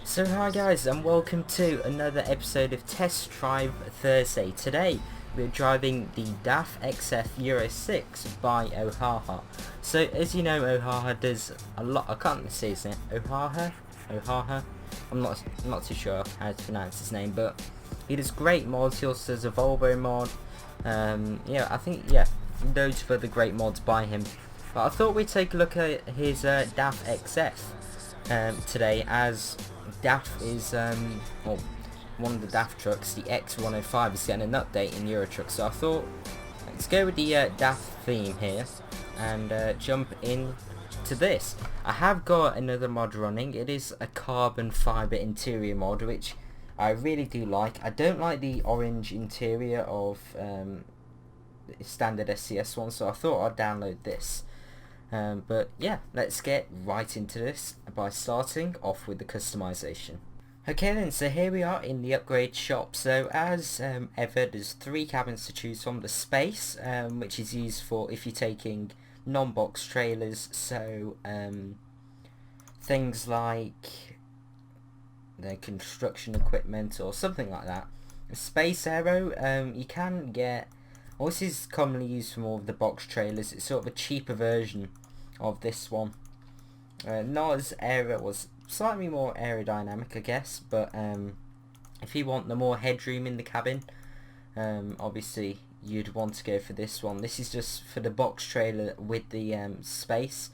So hi guys, and welcome to another episode of Test Drive Thursday. Today we're driving the DAF XF Euro 6 by Ohaha. So as you know, Ohaha does a lot. I can't say his name. Ohaha. I'm not too sure how to pronounce his name, but he does great mods. He also does a Volvo mod. I think loads of other great mods by him. But I thought we'd take a look at his DAF XF today, as DAF is one of the DAF trucks, the X105, is getting an update in Euro Truck. So I thought, let's go with the DAF theme here and jump into this. I have got another mod running. It is a carbon fibre interior mod, which I really do like. I don't like the orange interior of the standard SCS one, so I thought I'd download this. But yeah, let's get right into this by starting off with the customization. Okay then, so here we are in the upgrade shop. So as ever, there's three cabins to choose from. The space, which is used for if you're taking non-box trailers, so things like the construction equipment or something like that. The space aero, you can get, well, this is commonly used for more of the box trailers. It's sort of a cheaper version of this one. Not as was slightly more aerodynamic, I guess, but if you want the more headroom in the cabin, obviously you'd want to go for this one. This is just for the box trailer with the space.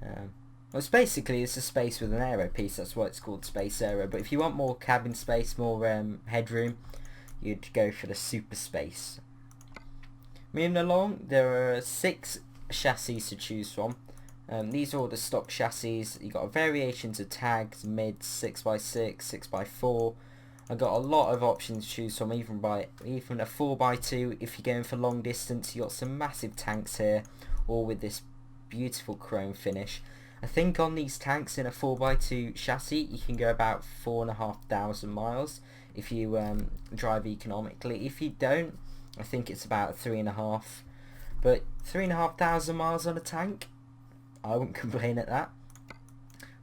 Well, it's basically a space with an aero piece. That's why it's called space aero. But if you want more cabin space, more headroom, you'd go for the super space. Moving along, there are 6 chassis to choose from. These are all the stock chassis. You've got variations of tags, mids, 6x6, 6x4. I've got a lot of options to choose from, even a 4x2 if you're going for long distance. You've got some massive tanks here, all with this beautiful chrome finish. I think on these tanks in a 4x2 chassis you can go about 4,500 miles if you drive economically. If you don't, I think it's about 3.5, but 3,500 miles on a tank, I wouldn't complain at that.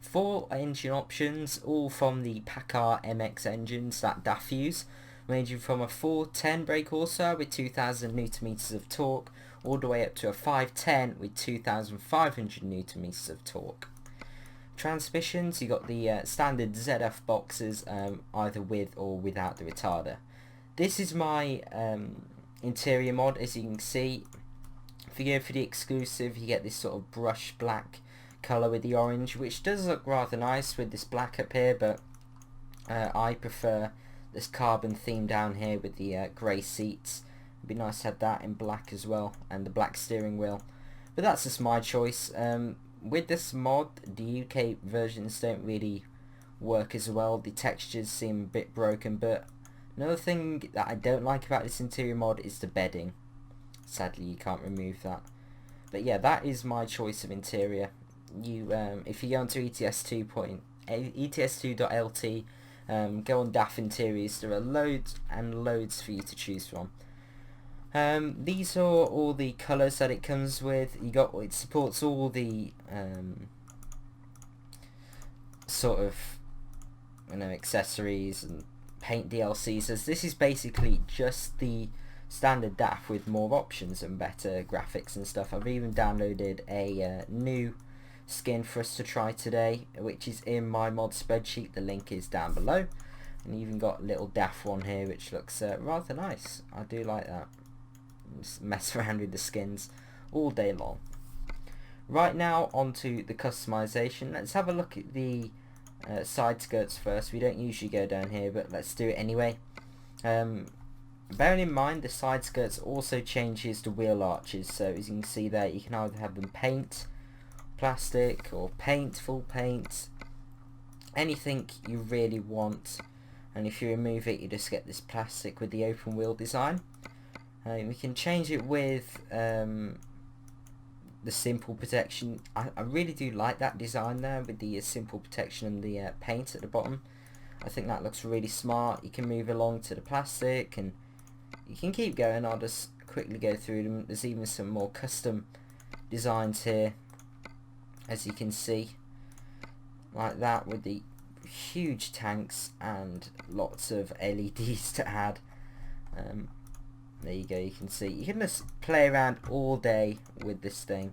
4 engine options, all from the Packard MX engines that DAF use, ranging from a 410 brake horsepower with 2,000 Nm of torque, all the way up to a 510 with 2,500 Nm of torque. Transmissions, you got the standard ZF boxes, either with or without the retarder. This is my interior mod. As you can see, if you go for the exclusive, you get this sort of brush black colour with the orange, which does look rather nice with this black up here, but I prefer this carbon theme down here with the grey seats. It'd be nice to have that in black as well, and the black steering wheel, but that's just my choice. With this mod, the UK versions don't really work as well. The textures seem a bit broken, but another thing that I don't like about this interior mod is the bedding. Sadly, you can't remove that. But yeah, that is my choice of interior. You, if you go onto ets2.lt, go on DAF Interiors, there are loads and loads for you to choose from. These are all the colours that it comes with. It supports all the sort of, accessories and paint DLCs. As this is basically just the standard DAF with more options and better graphics and stuff. I've even downloaded a new skin for us to try today, which is in my mod spreadsheet. The link is down below. And you even got a little DAF one here, which looks rather nice. I do like that. Just mess around with the skins all day long. Right now, onto the customization. Let's have a look at the side skirts first. We don't usually go down here, but let's do it anyway. Bearing in mind, the side skirts also changes the wheel arches. So as you can see there, you can either have them paint, plastic, or paint, full paint, anything you really want. And if you remove it, you just get this plastic with the open wheel design. We can change it with the simple protection. I really do like that design there with the simple protection and the paint at the bottom. I think that looks really smart. You can move along to the plastic and you can keep going. I'll just quickly go through them. There's even some more custom designs here, as you can see, like that, with the huge tanks and lots of LEDs to add. There you go, you can see. You can just play around all day with this thing.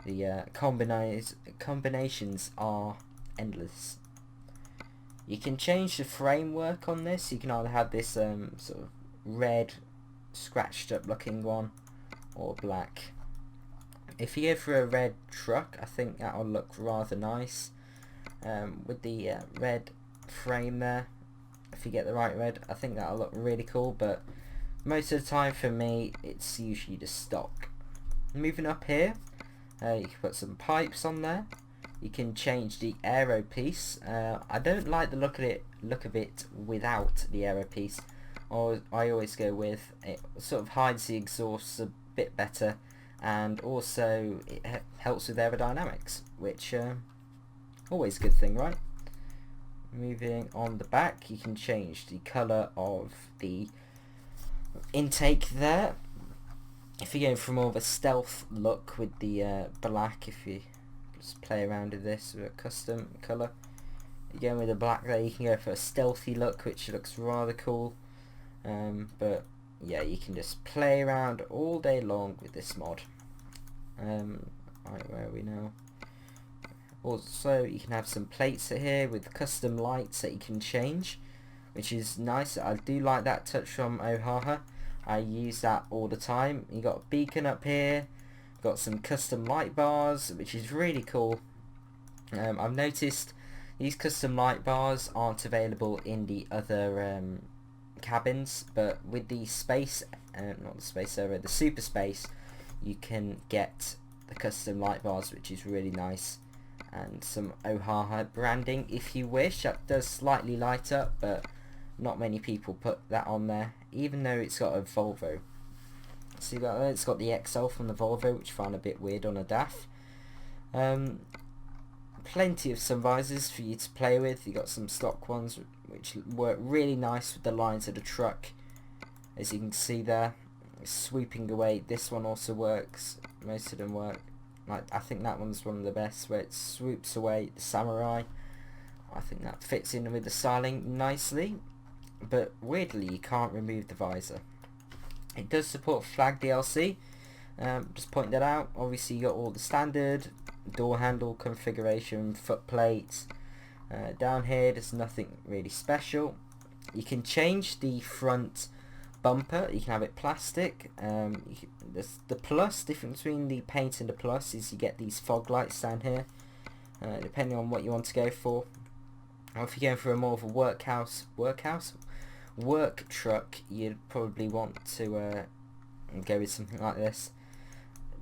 The combinations are endless. You can change the framework on this. You can either have this sort of red scratched up looking one, or black. If you go for a red truck, I think that'll look rather nice. With the red frame there, if you get the right red, I think that'll look really cool, but most of the time for me it's usually just stock. Moving up here, you can put some pipes on there. You can change the aero piece. I don't like the look of it without the aero piece. I always go with it. Sort of hides the exhaust a bit better, and also it helps with aerodynamics, which always a good thing, right? Moving on the back, you can change the colour of the intake there. If you're going for more of a stealth look with the black, if you just play around with this with a custom colour, you're going with the black there, you can go for a stealthy look, which looks rather cool. But yeah, you can just play around all day long with this mod. Right, where are we now? Also, you can have some plates here with custom lights that you can change, which is nice. I do like that touch from Ohaha. I use that all the time. You got a beacon up here, got some custom light bars, which is really cool. I've noticed these custom light bars aren't available in the other cabins, but with the space, not the space server, the super space, you can get the custom light bars, which is really nice. And some Ohaha branding if you wish. That does slightly light up, but not many people put that on there, even though it's got a Volvo. See that there? It's got the XL from the Volvo, which I find a bit weird on a DAF. Plenty of sun visors for you to play with. You got some stock ones which work really nice with the lines of the truck, as you can see there, swooping away. This one also works. Most of them work. Like, I think that one's one of the best, where it swoops away the Samurai. I think that fits in with the styling nicely, but weirdly you can't remove the visor. It does support flag DLC, just point that out. Obviously you got all the standard door handle configuration, foot plates. Down here there's nothing really special. You can change the front bumper. You can have it plastic. The plus difference between the paint and the plus is you get these fog lights down here, depending on what you want to go for. Or if you're going for a more of a work truck, you'd probably want to go with something like this.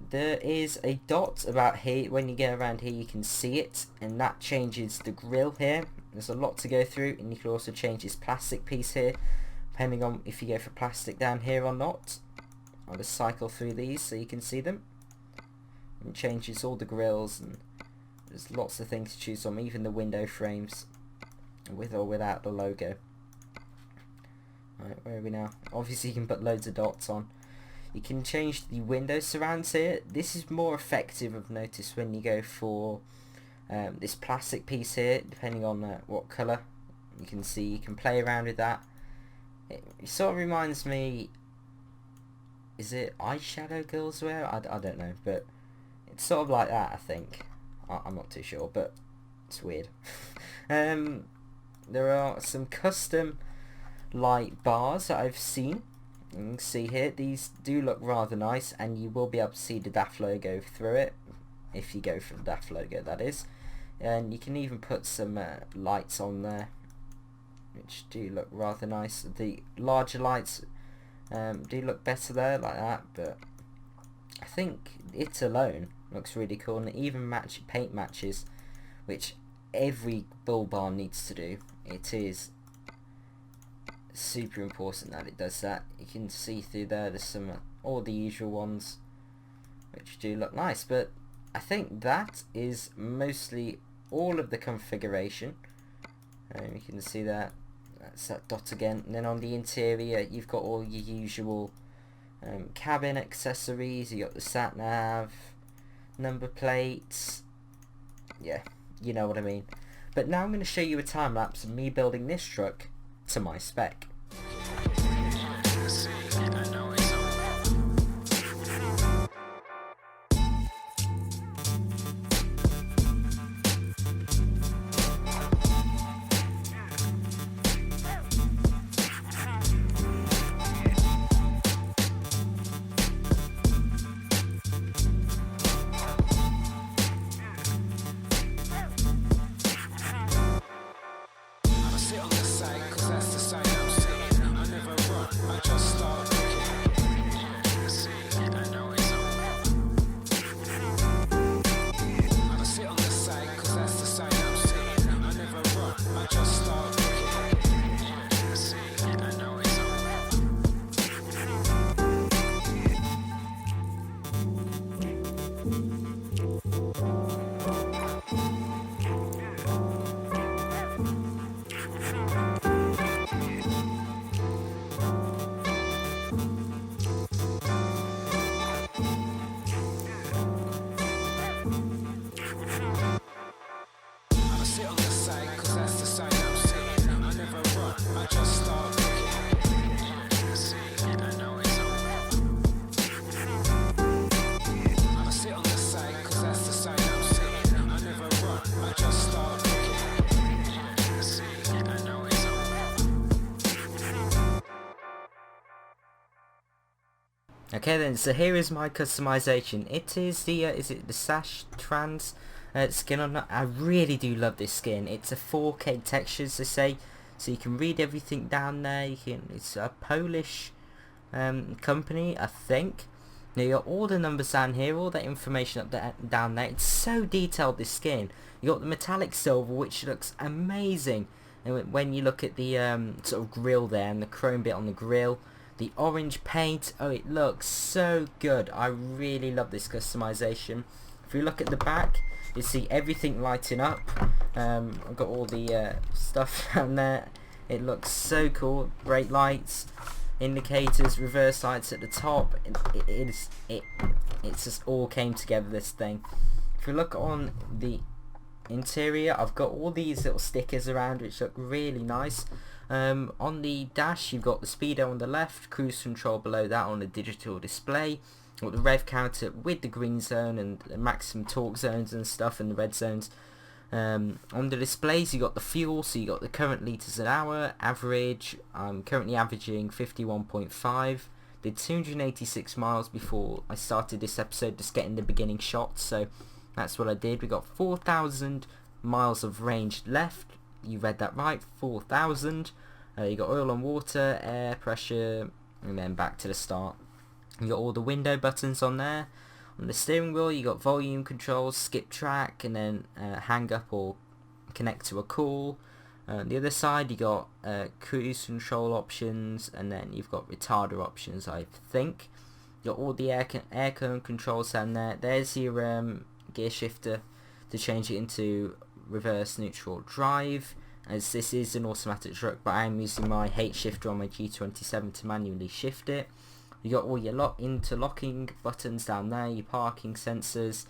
There is a dot about here. When you get around here you can see it, and that changes the grille here. There's a lot to go through, and you can also change this plastic piece here, depending on if you go for plastic down here or not. I'll just cycle through these so you can see them. It changes all the grills, and there's lots of things to choose from, even the window frames, with or without the logo. Right, where are we now? Obviously you can put loads of dots on. You can change the window surrounds here. This is more effective, I've noticed, when you go for this plastic piece here, depending on what colour. You can see you can play around with that. It sort of reminds me, is it eyeshadow girls wear? I don't know, but it's sort of like that, I think. I'm not too sure, but it's weird. There are some custom light bars that I've seen. You can see here, these do look rather nice, and you will be able to see the DAF logo through it, if you go for the DAF logo, that is. And you can even put some lights on there, which do look rather nice. The larger lights do look better there, like that, but I think it alone looks really cool, and it even paint matches, which every bull bar needs to do. It is super important that it does that. You can see through there's some all the usual ones which do look nice, but I think that is mostly all of the configuration. You can see that's that dot again, and then on the interior you've got all your usual cabin accessories. You got the sat nav, number plates, yeah, you know what I mean. But now I'm going to show you a time lapse of me building this truck to my spec. Okay then, so here is my customization. It is the is it the Sash Trans skin on that? I really do love this skin. It's a 4K textures, they say, so you can read everything down there. It's a Polish company, I think. Now you got all the numbers down here, all that information up there, down there. It's so detailed, this skin. You got the metallic silver, which looks amazing, and when you look at the sort of grill there and the chrome bit on the grill, the orange paint, oh, it looks so good. I really love this customization. If you look at the back, you see everything lighting up. I've got all the stuff down there. It looks so cool. Brake lights, indicators, reverse lights at the top. It's just all came together, this thing. If you look on the interior, I've got all these little stickers around which look really nice. On the dash you've got the speedo on the left, cruise control below that on a digital display. You've got the rev counter with the green zone and the maximum torque zones and stuff, and the red zones. On the displays you got the fuel, so you got the current litres an hour, average. I'm currently averaging 51.5. Did 286 miles before I started this episode, just getting the beginning shots, so that's what I did. We got 4,000 miles of range left. You read that right, 4,000. You got oil and water, air pressure, and then back to the start. You got all the window buttons on there. On the steering wheel you got volume controls, skip track, and then hang up or connect to a call. On the other side you got cruise control options, and then you've got retarder options, I think. You got all the air controls down there. There's your gear shifter to change it into reverse neutral drive, as this is an automatic truck, but I am using my H shifter on my G27 to manually shift it. You got all your interlocking buttons down there, your parking sensors,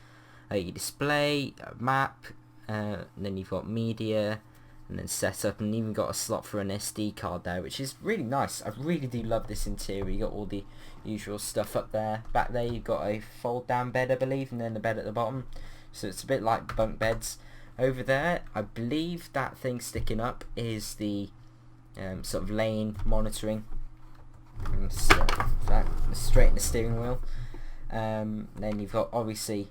your display, map, and then you've got media, and then setup, and even got a slot for an SD card there, which is really nice. I really do love this interior. You got all the usual stuff up there. Back there you've got a fold down bed, I believe, and then the bed at the bottom. so it's a bit like bunk beds. Over there, I believe that thing sticking up is the sort of lane monitoring. So that straighten the steering wheel. Then you've got obviously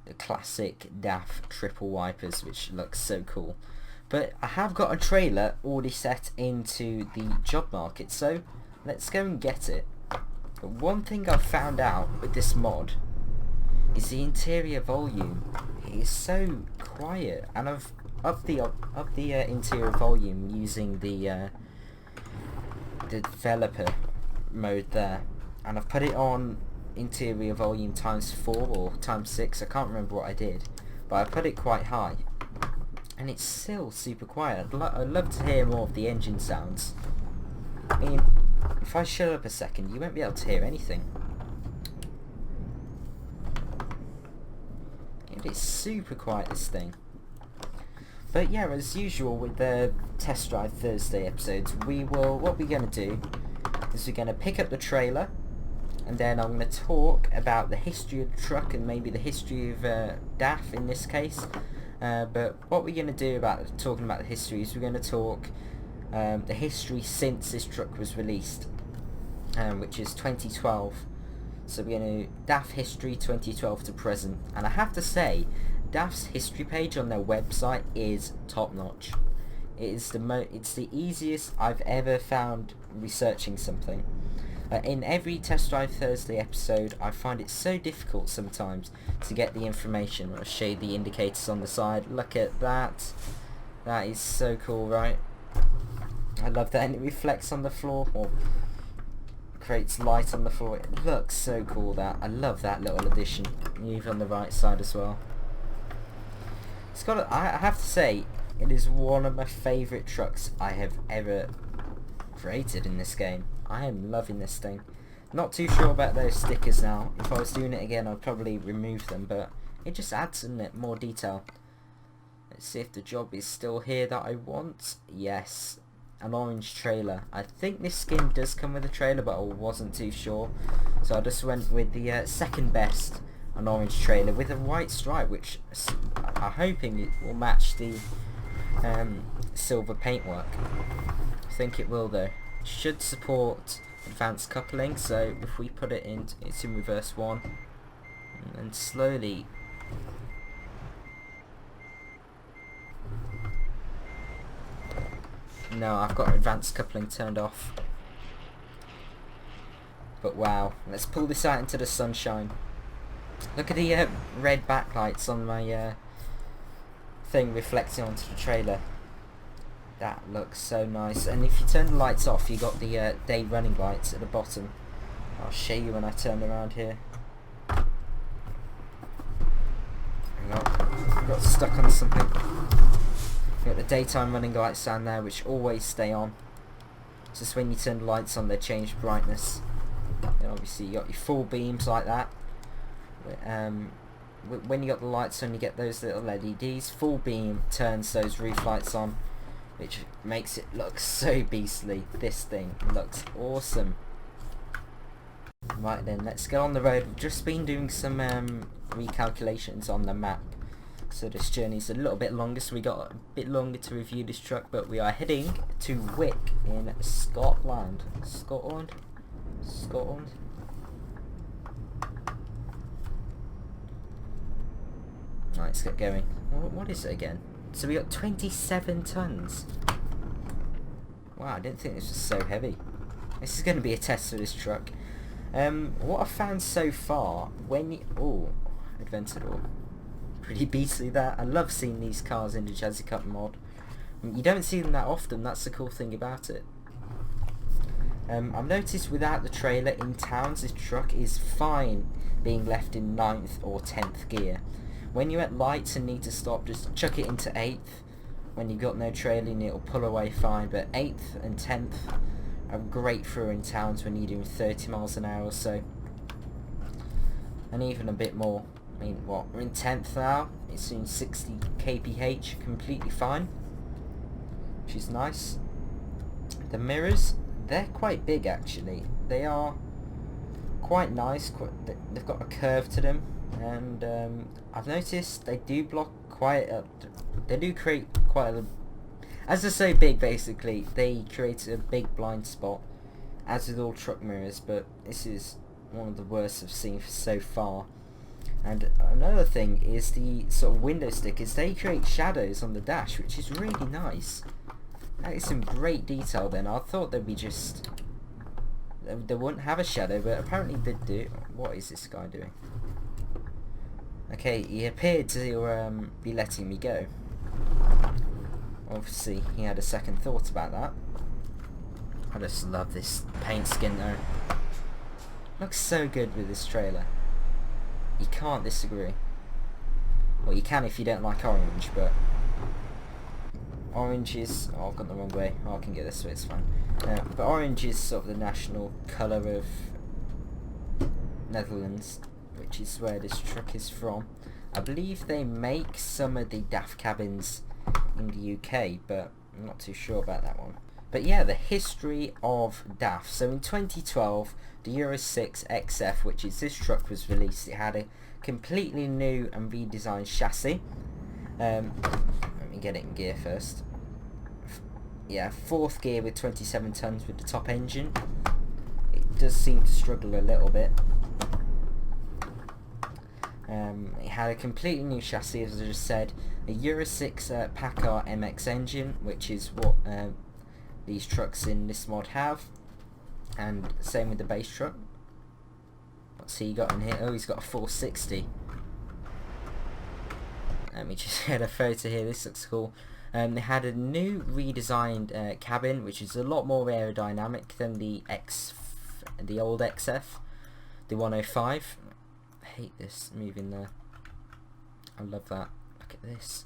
the classic DAF triple wipers, which looks so cool. But I have got a trailer already set into the job market, so let's go and get it. But one thing I've found out with this mod is the interior volume. It is so quiet, and I've upped the interior volume using the developer mode there, and I've put it on interior volume ×4 or ×6. I can't remember what I did, but I put it quite high, and it's still super quiet. I'd love to hear more of the engine sounds. I mean, if I shut up a second, you won't be able to hear anything. It's super quiet, this thing. But yeah, as usual with the Test Drive Thursday episodes, what we're going to do is we're going to pick up the trailer, and then I'm going to talk about the history of the truck and maybe the history of DAF in this case. But what we're going to do about talking about the history is we're going to talk the history since this truck was released, which is 2012. So we're going to DAF history 2012 to present, and I have to say, DAF's history page on their website is top notch. It's the easiest I've ever found researching something. In every Test Drive Thursday episode, I find it so difficult sometimes to get the information. I'll show you the indicators on the side. Look at that. That is so cool, right? I love that, and it reflects on the floor, or creates light on the floor. It looks so cool, that. I love that little addition. Even on the right side as well. It's got. I have to say, it is one of my favourite trucks I have ever created in this game. I am loving this thing. Not too sure about those stickers now. If I was doing it again, I'd probably remove them, but it just adds in it more detail. Let's see if the job is still here that I want. Yes, an orange trailer. I think this skin does come with a trailer, but I wasn't too sure, so I just went with the second best, an orange trailer with a white stripe, which I'm hoping it will match the silver paintwork. I think it will though. Should support advanced coupling, so if we put it in, it's in reverse 1, and slowly no, I've got advanced coupling turned off, but wow, let's pull this out into the sunshine. Look at the red backlights on my thing reflecting onto the trailer. That looks so nice. And if you turn the lights off, you got the day running lights at the bottom. I'll show you when I turn around here. Hang on, got stuck on something. You got the daytime running lights down there, which always stay on. It's just when you turn the lights on, they change brightness. And obviously you got your full beams like that. When you got the lights on, you get those little LEDs. Full beam turns those roof lights on, which makes it look so beastly. This thing looks awesome. Right then, let's get on the road. We've just been doing some recalculations on the map, so this journey's a little bit longer, so we got a bit longer to review this truck, but we are heading to Wick in Scotland. Scotland? Right, let's get going. What is it again? So we got 27 tons. Wow, I didn't think this was so heavy. This is going to be a test for this truck. What I've found so far, when you... Oh, Adventador. Pretty beastly that. I love seeing these cars in the Jazzy Cup mod. You don't see them that often, that's the cool thing about it. I've noticed without the trailer in towns, this truck is fine being left in 9th or 10th gear. When you're at lights and need to stop, just chuck it into 8th. When you've got no trailing, it'll pull away fine, but 8th and 10th are great for in towns when you're doing 30 miles an hour or so. And even a bit more. I mean, what, we're in 10th now, it's in 60 kph, completely fine, which is nice. The mirrors, they're quite big actually. They are quite nice, they've got a curve to them. and I've noticed they do block quite a, they do create quite a, as they're so big basically, they create a big blind spot, as with all truck mirrors, but this is one of the worst I've seen so far. And another thing is the sort of window stickers, they create shadows on the dash, which is really nice. That is some great detail then. I thought they'd be just, they wouldn't have a shadow, but apparently they do. What is this guy doing? Okay, he appeared to be letting me go. Obviously, he had a second thought about that. I just love this paint skin though. Looks so good with this trailer. You can't disagree. Well, you can if you don't like orange, but orange is... oh, I've gone the wrong way. Oh, I can get this way, it's fine. But orange is sort of the national colour of Netherlands, which is where this truck is from. I believe they make some of the DAF cabins in the UK, but I'm not too sure about that one. But yeah, the history of DAF. So in 2012, the Euro 6 XF, which is this truck, was released. It had a completely new and redesigned chassis. Let me get it in gear first. Yeah, 4th gear with 27 tons with the top engine. It does seem to struggle a little bit. It had a completely new chassis, as I just said. A Euro 6 PACCAR MX engine, which is what these trucks in this mod have, and same with the base truck. What's he got in here? Oh, he's got a 460. Let me just get a photo here. This looks cool. They had a new redesigned cabin, which is a lot more aerodynamic than the old XF, the 105. I hate this moving there. I love that. Look at this.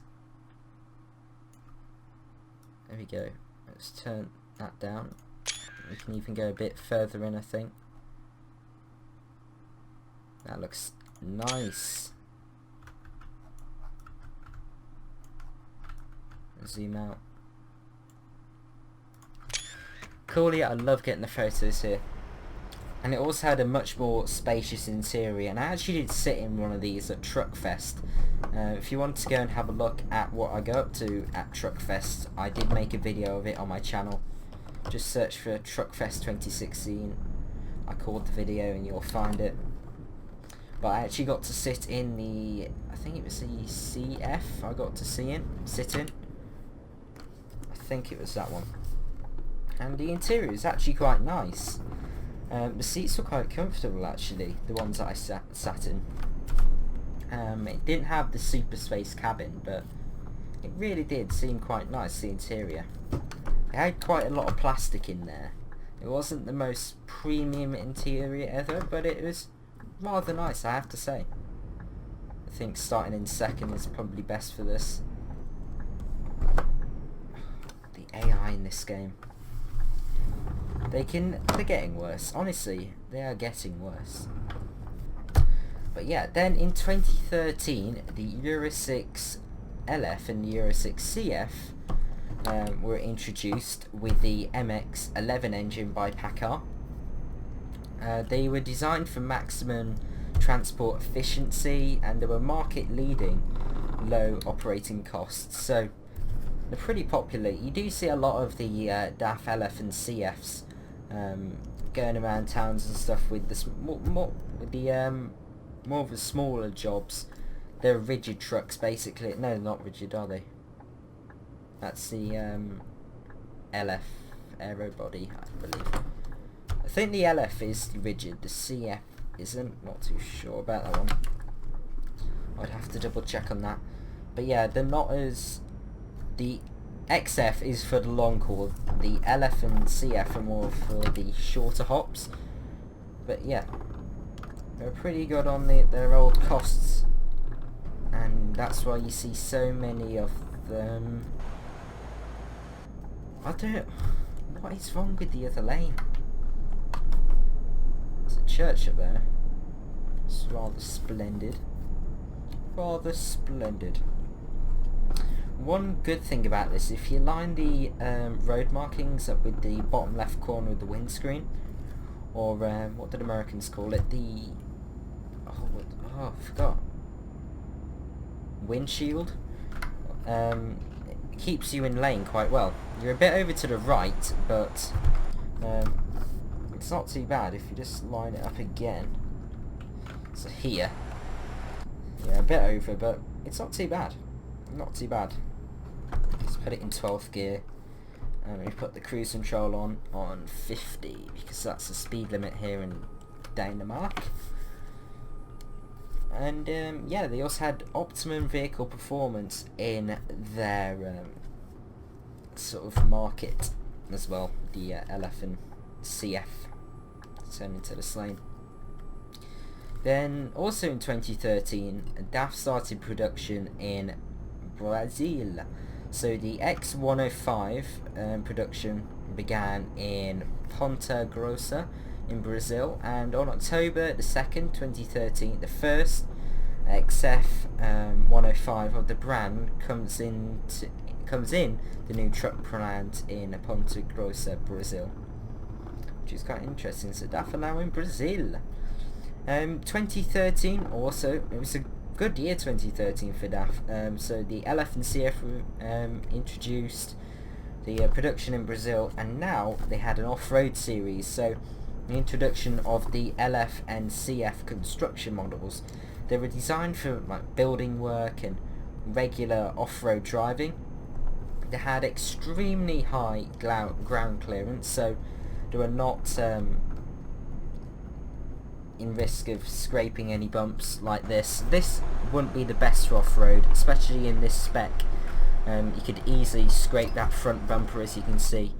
There we go. Let's turn that down. We can even go a bit further in, I think. That looks nice. Zoom out. Cool, yeah, I love getting the photos here. And it also had a much more spacious interior, and I actually did sit in one of these at Truckfest. If you want to go and have a look at what I go up to at Truckfest, I did make a video of it on my channel. Just search for Truckfest 2016. I called the video and you'll find it. But I actually got to sit in the, I think it was the CF I got to sit in. I think it was that one. And the interior is actually quite nice. The seats were quite comfortable actually, the ones that I sat in. It didn't have the super space cabin, but it really did seem quite nice, the interior. It had quite a lot of plastic in there. It wasn't the most premium interior ever, but it was rather nice, I have to say. I think starting in second is probably best for this. The AI in this game. They're getting worse. Honestly, they are getting worse. But yeah, then in 2013, the Euro 6 LF and the Euro 6 CF were introduced with the MX-11 engine by PACCAR. They were designed for maximum transport efficiency, and they were market-leading low operating costs. So they're pretty popular. You do see a lot of the DAF LF and CFs going around towns and stuff with the more of the smaller jobs. They're rigid trucks basically. No, they're not rigid, are they? That's the LF aero body, I believe. I think the LF is rigid, the CF isn't. Not too sure about that one. I'd have to double check on that. But yeah, they're not as... The XF is for the long haul. The LF and CF are more for the shorter hops. But yeah, they're pretty good on their old costs. And that's why you see so many of them. I don't... What is wrong with the other lane? There's a church up there. It's rather splendid. Rather splendid. One good thing about this, if you line the road markings up with the bottom left corner of the windscreen, or what did Americans call it? The... I forgot. windshield. It keeps you in lane quite well. You're a bit over to the right, but it's not too bad if you just line it up again. So here, yeah, a bit over, but it's not too bad. Not too bad. Let's put it in 12th gear, and we put the cruise control on 50 because that's the speed limit here in Denmark. And yeah, they also had optimum vehicle performance in their sort of market as well. The LF and CF turned into the Slane. Then also in 2013, DAF started production in Brazil. So the X105 production began in Ponta Grossa in Brazil, and on October the 2nd, 2013, the first XF 105 of the brand comes in the new truck plant in Ponta Grossa, Brazil, which is quite interesting. So DAF are now in Brazil. 2013 also, it was a good year 2013 for DAF. So the LF and CF introduced the production in Brazil, and now they had an off-road series. So the introduction of the LF and CF construction models, they were designed for like building work and regular off-road driving. They had extremely high ground clearance, so they were not in risk of scraping any bumps like this. This wouldn't be the best for off-road, especially in this spec. You could easily scrape that front bumper, as you can see.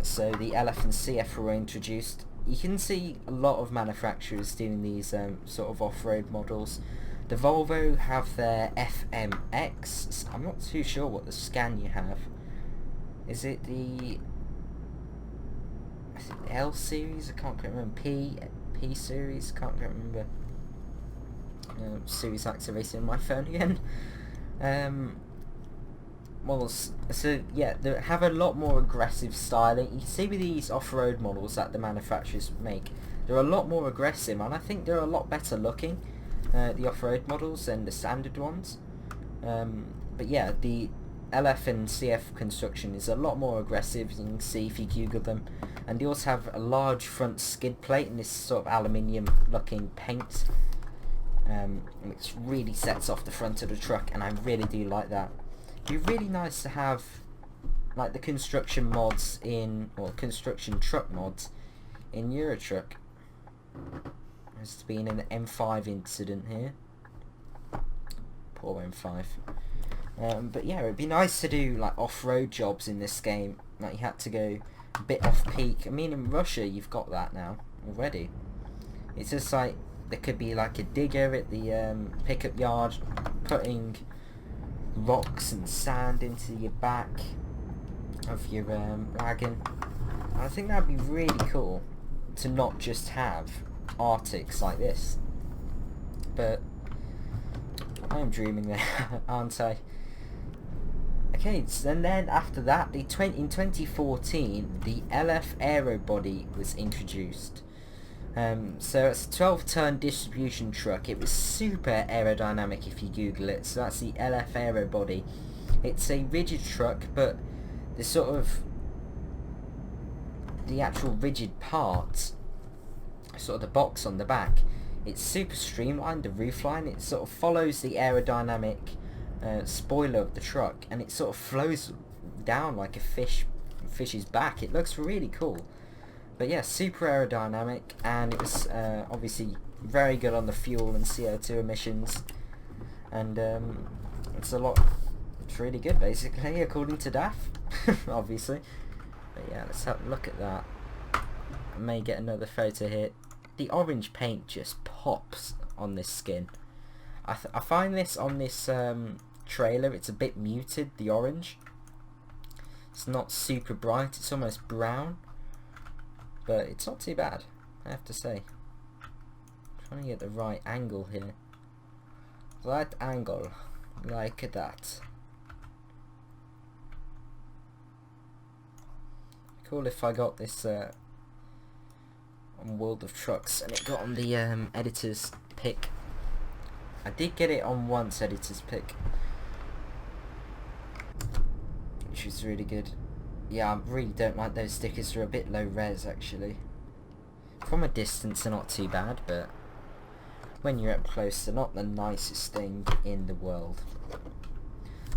So the LF and CF were introduced. You can see a lot of manufacturers doing these sort of off-road models. The Volvo have their FMX. I'm not too sure what the Scania have. Is it the L series? I can't quite remember. P series? Can't quite remember. Series activated on my phone again. Models, so yeah, they have a lot more aggressive styling. You can see with these off-road models that the manufacturers make, they're a lot more aggressive, and I think they're a lot better looking, the off-road models, than the standard ones. But yeah, the LF and CF construction is a lot more aggressive, you can see if you Google them. And they also have a large front skid plate in this sort of aluminium looking paint, which really sets off the front of the truck, and I really do like that. It'd be really nice to have like the construction mods in, or construction truck mods in Euro Truck. There's been an M5 incident here. Poor M5. But yeah, it'd be nice to do like off-road jobs in this game. Like you had to go a bit off-peak. I mean, in Russia you've got that now already. It's just like there could be like a digger at the pickup yard putting rocks and sand into your back of your wagon. And I think that'd be really cool to not just have Arctics like this. But I am dreaming there, aren't I? Okay, and then after that, in 2014, the LF Aero body was introduced. So it's a 12-ton distribution truck. It was super aerodynamic if you Google it. So that's the LF Aero body. It's a rigid truck, but the sort of the actual rigid part, sort of the box on the back, it's super streamlined. The roofline, it sort of follows the aerodynamic spoiler of the truck, and it sort of flows down like a fish's back. It looks really cool. But yeah, super aerodynamic, and it was obviously very good on the fuel and CO2 emissions, and it's really good basically, according to DAF, obviously. But yeah, let's have a look at that. I may get another photo here. The orange paint just pops on this skin. I find this on this trailer, it's a bit muted, the orange. It's not super bright, it's almost brown. But it's not too bad, I have to say. I'm trying to get the right angle here. Right angle, like that. Cool if I got this on World of Trucks and it got on the editor's pick. I did get it on once, editor's pick, which was really good. Yeah, I really don't like those stickers. They're a bit low res actually. From a distance they're not too bad, but when you're up close they're not the nicest thing in the world.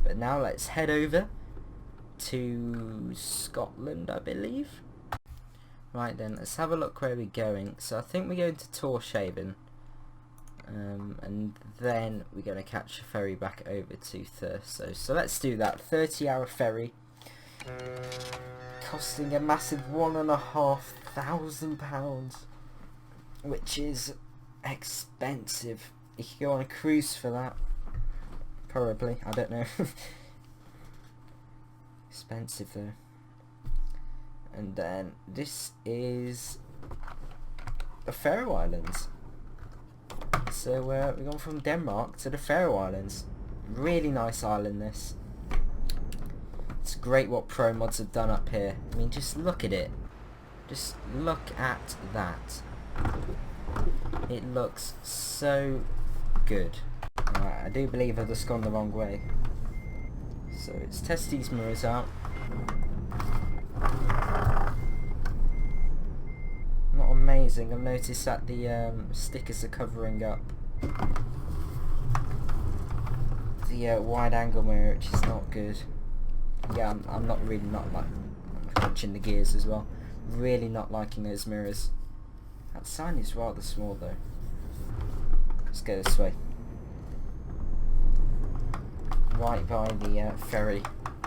But now let's head over to Scotland, I believe. Right then, let's have a look where we're going. So I think we're going to Torshaven, and then we're going to catch a ferry back over to Thurso. So let's do that. 30-hour ferry, costing a massive £1,500, which is expensive. You could go on a cruise for that, probably. I don't know. Expensive though. And then this is the Faroe Islands. So we're going from Denmark to the Faroe Islands. Really nice island this. It's great what pro mods have done up here. I mean, just look at it. Just look at that. It looks so good. Right, I do believe I've just gone the wrong way. So let's test these mirrors out. Not amazing. I've noticed that the stickers are covering up the wide angle mirror, which is not good. Yeah, I'm not really not like, I'm clutching the gears as well. Really not liking those mirrors. That sign is rather small though. Let's go this way. Right by the ferry.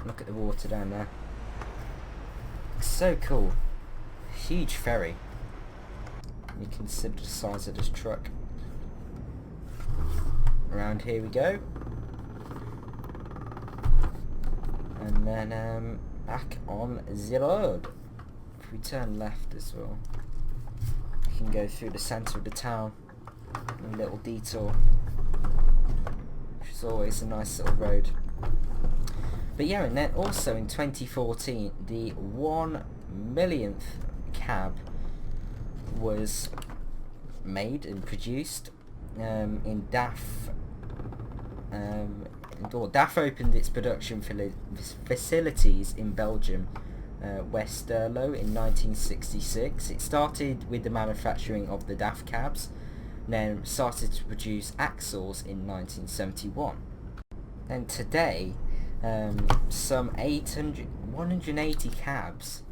Look at the water down there. So cool. Huge ferry. You consider the size of this truck. Around here we go. And then back on the road. If we turn left as well, we can go through the centre of the town. A little detour. Which is always a nice little road. But yeah, and then also in 2014, the 1 millionth cab was made and produced in DAF. DAF opened its production facilities in Belgium, Westerlo, in 1966. It started with the manufacturing of the DAF cabs, then started to produce axles in 1971. And today, some 180 cabs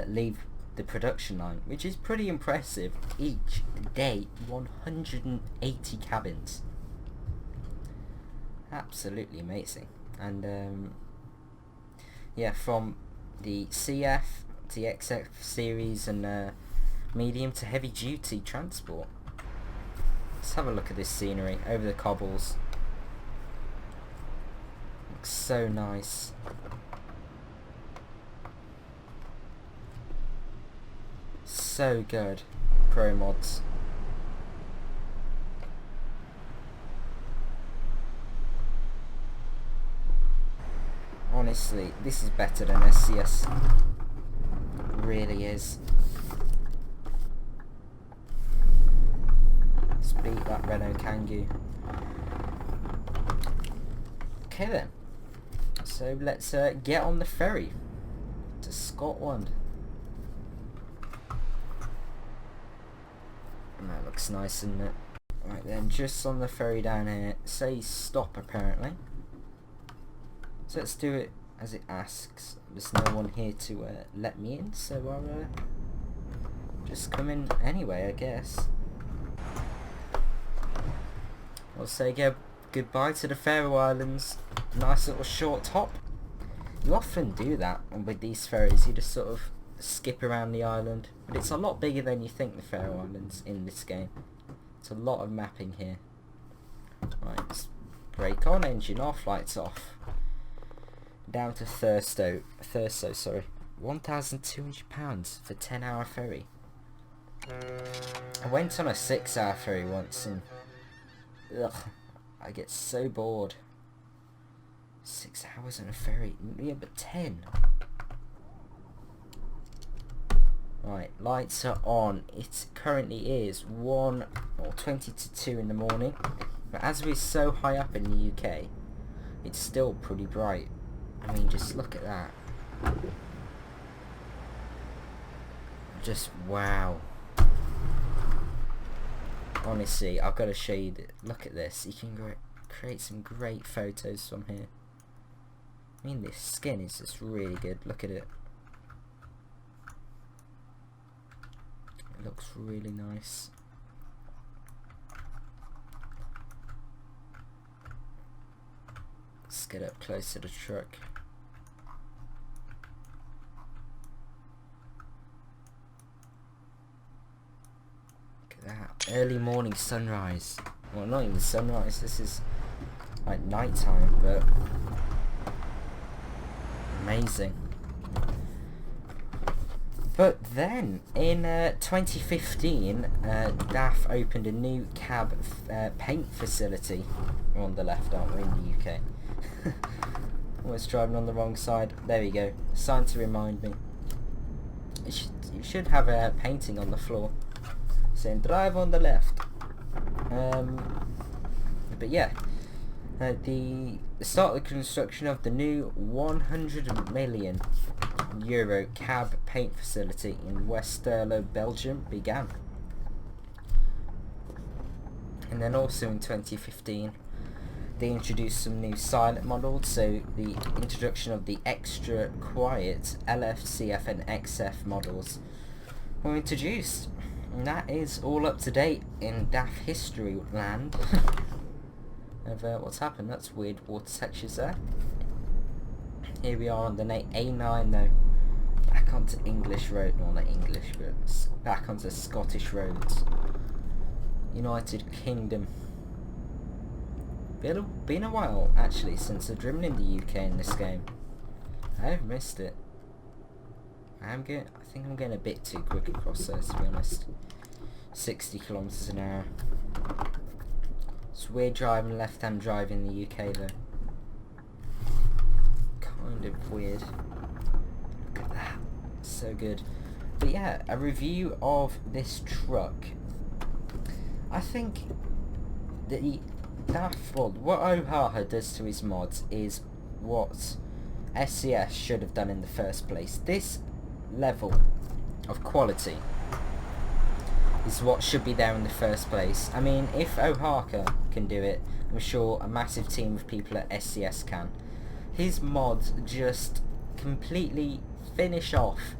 leave the production line, which is pretty impressive. Each day, 180 cabins. Absolutely amazing. And yeah, from the CF to XF series and medium to heavy duty transport. Let's have a look at this scenery over the cobbles. Looks so nice. So good. Pro mods. Honestly, this is better than SCS. It really is. Let's beat that Renault Kangoo. Okay then. So let's get on the ferry to Scotland. And that looks nice, isn't it? Right then, just on the ferry down here, say stop apparently. So let's do it as it asks. There's no one here to let me in, so I'll just come in anyway, I guess. I'll say goodbye to the Faroe Islands. Nice little short hop. You often do that with these ferries. You just sort of skip around the island, but it's a lot bigger than you think, the Faroe Islands, in this game. It's a lot of mapping here. Right, let's brake on, engine off, lights off. Down to Thurso, sorry. £1,200 for 10-hour ferry. I went on a 6-hour ferry once and ugh, I get so bored. 6 hours on a ferry, yeah, but 10. Right, lights are on. It currently is 20 to 2 in the morning. But as we're so high up in the UK, it's still pretty bright. I mean, just look at that. Just wow. Honestly, I've got to show you that. Look at this. You can create some great photos from here. I mean, this skin is just really good. Look at it. It looks really nice. Let's get up close to the truck. That early morning sunrise. Well, not even sunrise, this is like nighttime, but amazing. But then in 2015 DAF opened a new cab paint facility. We're on the left, aren't we, in the UK? Always driving on the wrong side. There we go, sign to remind me. You should have a painting on the floor saying drive on the left. But yeah, the start of the construction of the new €100 million cab paint facility in Westerlo, Belgium began. And then also in 2015 they introduced some new silent models, so the introduction of the extra quiet LF, CF and XF models were introduced. And that is all up to date in DAF history land of what's happened. That's weird water textures there. Here we are on the A9 though. Back onto English road, well not English, but back onto Scottish roads. United Kingdom. Been a while actually since I've driven in the UK in this game. I've missed it. I think I'm getting a bit too quick across there, to be honest. 60 kilometers an hour. It's weird driving left-hand drive in the UK though. Kind of weird. Look at that. So good. But yeah, a review of this truck. I think that what Ohaha does to his mods is what SCS should have done in the first place. This level of quality is what should be there in the first place. I mean, if Ohaha can do it, I'm sure a massive team of people at SCS can. His mods just completely finish off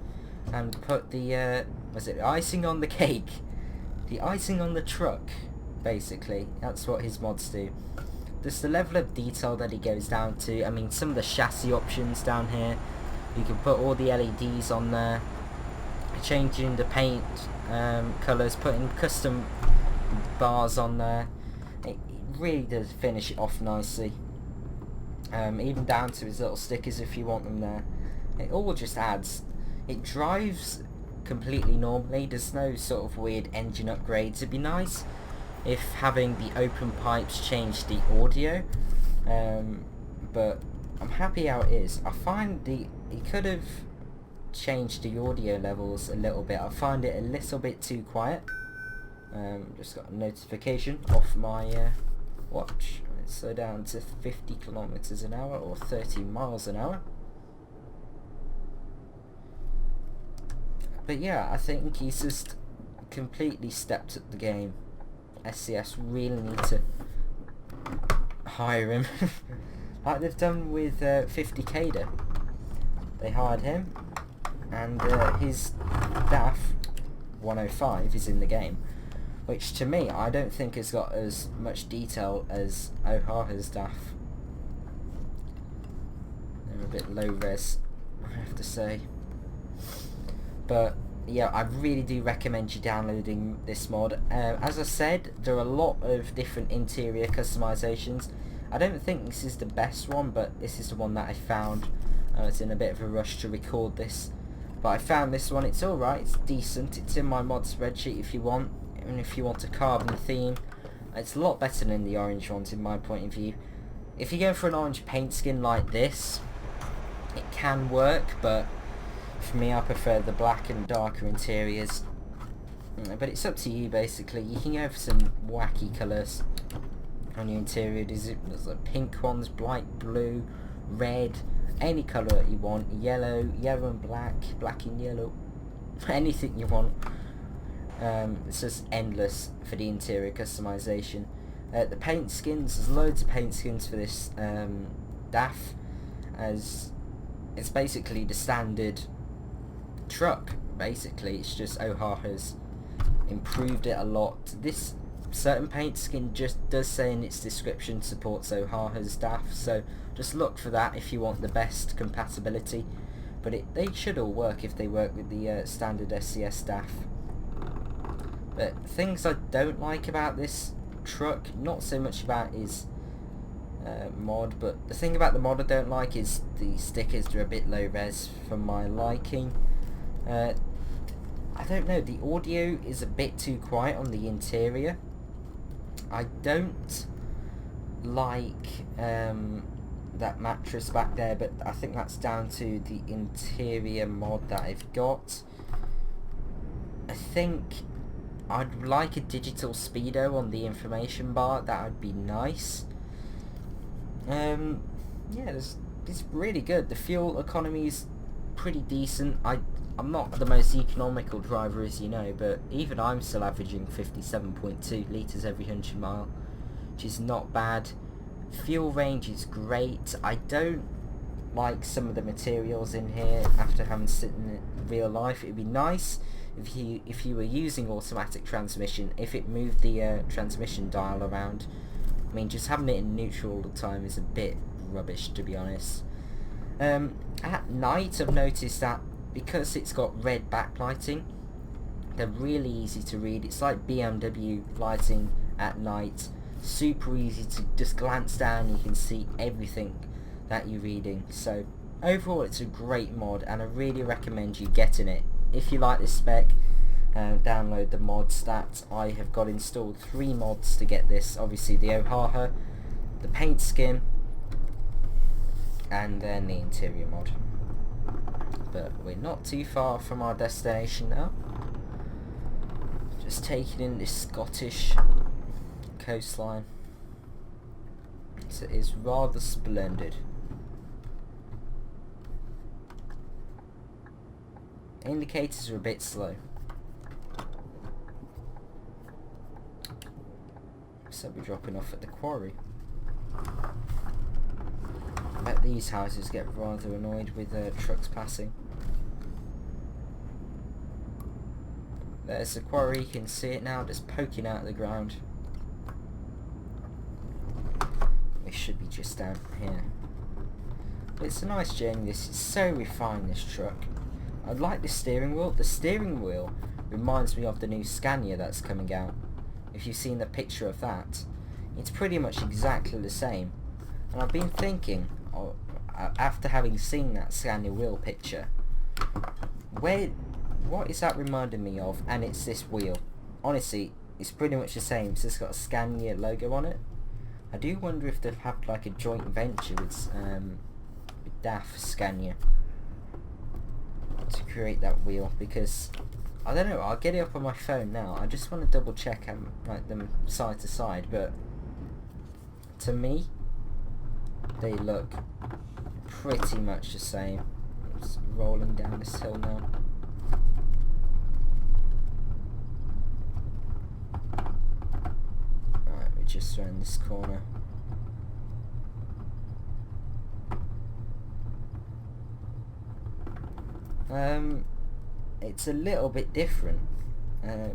and put the icing on the cake, the icing on the truck, basically. That's what his mods do. Just the level of detail that he goes down to. I mean, some of the chassis options down here, you can put all the LEDs on there, changing the paint colours, putting custom bars on there. It really does finish it off nicely. Even down to his little stickers if you want them there. It all just adds. It drives completely normally. There's no sort of weird engine upgrades. It'd be nice if having the open pipes changed the audio, but I'm happy how it is. I find he could have changed the audio levels a little bit. I find it a little bit too quiet. Just got a notification off my watch. Let's slow down to 50 kilometers an hour or 30 miles an hour. But yeah, I think he's just completely stepped up the game. SCS really need to hire him like they've done with 50 Kada. They hired him, and his DAF 105 is in the game, which to me I don't think has got as much detail as Ohaha's DAF. They're a bit low res, I have to say. But yeah, I really do recommend you downloading this mod. As I said, there are a lot of different interior customizations. I don't think this is the best one, but this is the one that I found. I was in a bit of a rush to record this, but I found this one. It's alright, it's decent. It's in my mod spreadsheet if you want, and if you want to carve in the theme. It's a lot better than the orange ones in my point of view. If you go for an orange paint skin like this, it can work, but for me I prefer the black and darker interiors. But it's up to you basically. You can go for some wacky colours. on your interior. There's like pink ones, bright blue, red, any colour that you want, yellow and black, black and yellow, anything you want. It's just endless for the interior customization. The paint skins, there's loads of paint skins for this DAF, as it's basically the standard truck. Basically, it's just Ohaha's improved it a lot. This certain paint skin just does say in its description supports Ohaha's DAF, so just look for that if you want the best compatibility. But they should all work if they work with the standard SCS DAF. But things I don't like about this truck, not so much about his mod, but the thing about the mod I don't like is the stickers are a bit low res for my liking. I don't know, the audio is a bit too quiet on the interior. I don't like that mattress back there, but I think that's down to the interior mod that I've got. I think I'd like a digital speedo on the information bar. That would be nice. Yeah, it's really good. The fuel economy is pretty decent. I'm not the most economical driver, as you know, but even I'm still averaging 57.2 litres every 100 mile, which is not bad. Fuel range is great. I don't like some of the materials in here after having seen in real life. It would be nice if you were using automatic transmission, if it moved the transmission dial around. I mean, just having it in neutral all the time is a bit rubbish, to be honest. At night, I've noticed that because it's got red backlighting, they're really easy to read. It's like BMW lighting at night. Super easy to just glance down, you can see everything that you're reading. So overall, it's a great mod, and I really recommend you getting it. If you like this spec, download the mod stat. I have got installed 3 mods to get this. Obviously the Ohaha, the paint skin, and then the interior mod. But we're not too far from our destination now. Just taking in this Scottish coastline. So it is rather splendid. Indicators are a bit slow. So we're dropping off at the quarry. I bet these houses get rather annoyed with trucks passing. There's the quarry, you can see it now, just poking out of the ground. We should be just down here. But it's a nice journey, this is so refined, this truck. I like the steering wheel. The steering wheel reminds me of the new Scania that's coming out. If you've seen the picture of that, it's pretty much exactly the same. And I've been thinking, after having seen that Scania wheel picture, what is that reminding me of? And it's this wheel. Honestly, it's pretty much the same. It's just got a Scania logo on it. I do wonder if they've had like a joint venture with DAF Scania to create that wheel, because I don't know, I'll get it up on my phone now. I just want to double check like them side to side, but to me they look pretty much the same. Just rolling down this hill now. Right, we're just around this corner. It's a little bit different,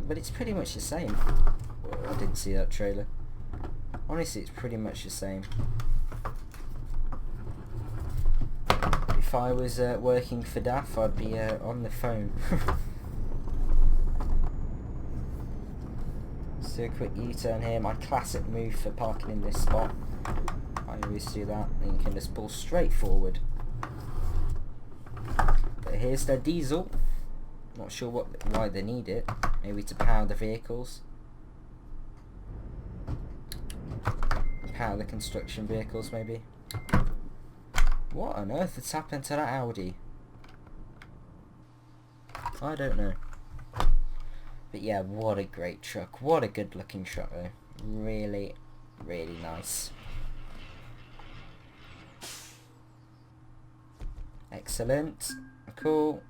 but it's pretty much the same. I didn't see that trailer. Honestly, it's pretty much the same. If I was working for DAF, I'd be on the phone. Let's do a quick U-turn here. My classic move for parking in this spot. I always do that, and you can just pull straight forward. But here's their diesel. Not sure why they need it. Maybe to power the vehicles. Power the construction vehicles, maybe. What on earth has happened to that Audi? I don't know. But yeah, what a great truck. What a good looking truck though. Really, really nice. Excellent. Cool.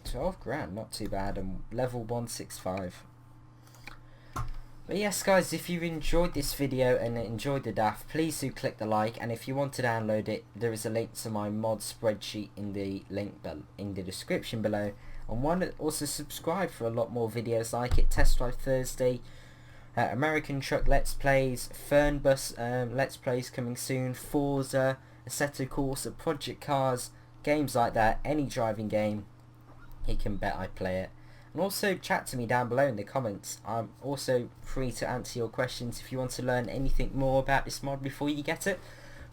12 grand, not too bad, and level 165. But yes guys, if you enjoyed this video and enjoyed the DAF, please do click the like, and if you want to download it, there is a link to my mod spreadsheet in the link in the description below. And also subscribe for a lot more videos like it, Test Drive Thursday, American Truck Let's Plays, Fernbus Let's Plays coming soon, Forza, Assetto Corsa, Project Cars, games like that, any driving game, you can bet I play it. And also chat to me down below in the comments. I'm also free to answer your questions. If you want to learn anything more about this mod before you get it,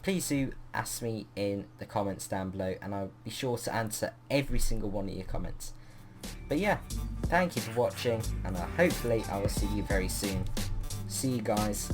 please do ask me in the comments down below, and I'll be sure to answer every single one of your comments. But yeah, thank you for watching, and hopefully I will see you very soon. See you guys.